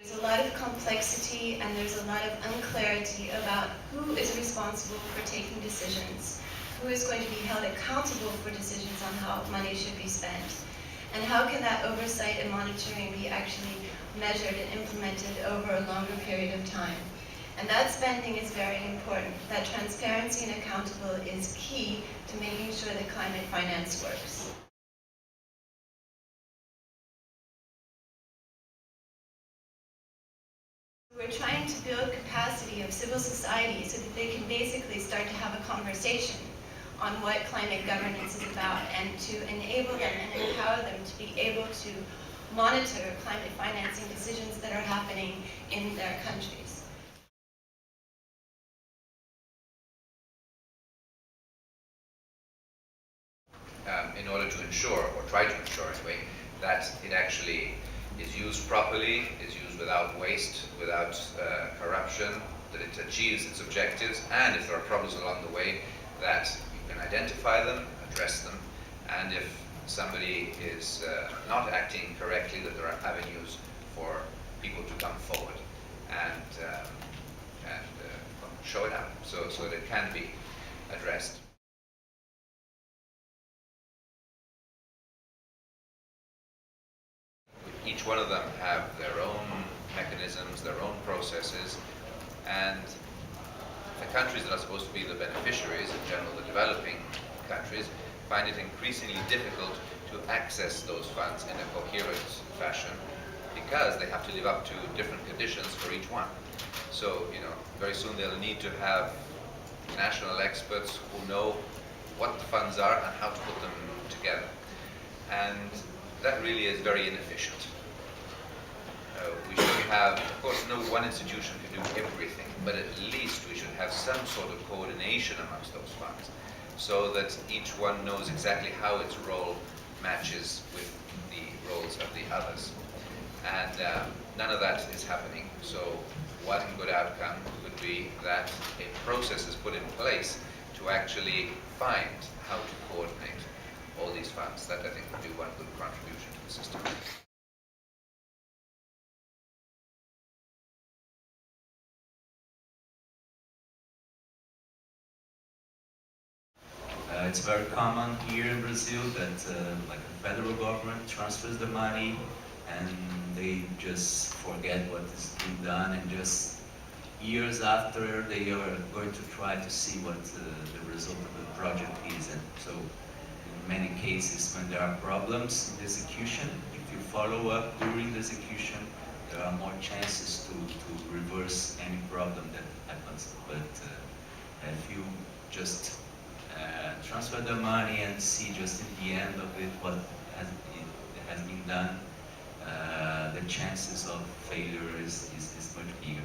There's a lot of complexity and there's a lot of unclarity about who is responsible for taking decisions, who is going to be held accountable for decisions on how money should be spent, and how can that oversight and monitoring be actually measured and implemented over a longer period of time. And that spending is very important. That transparency and accountable is key to making sure that climate finance works. We're trying to build capacity of civil society so that they can basically start to have a conversation on what climate governance is about, and to enable them and empower them to be able to monitor climate financing decisions that are happening in their countries. In order to ensure, or try to ensure anyway, that it actually is used properly, is used without waste, without corruption, that it achieves its objectives, and if there are problems along the way, that you can identify them, address them, and if somebody is not acting correctly, that there are avenues for people to come forward and show it out, so that it can be addressed. Each one of them have their own mechanisms, their own processes, and the countries that are supposed to be the beneficiaries, in general the developing countries, find it increasingly difficult to access those funds in a coherent fashion because they have to live up to different conditions for each one. So, very soon they'll need to have national experts who know what the funds are and how to put them together. And that really is very inefficient. We should have, of course, no one institution can do everything, but at least we should have some sort of coordination amongst those funds so that each one knows exactly how its role matches with the roles of the others. And none of that is happening. So one good outcome would be that a process is put in place to actually find how to coordinate all these funds. That, I think, would be one good contribution to the system. It's very common here in Brazil that like the federal government transfers the money and they just forget what is being done, and just years after they are going to try to see what the result of the project is. And so in many cases, when there are problems in the execution, if you follow up during the execution, there are more chances to reverse any problem that happens. But if you just transfer the money and see just in the end of it what has been done, the chances of failure is much bigger.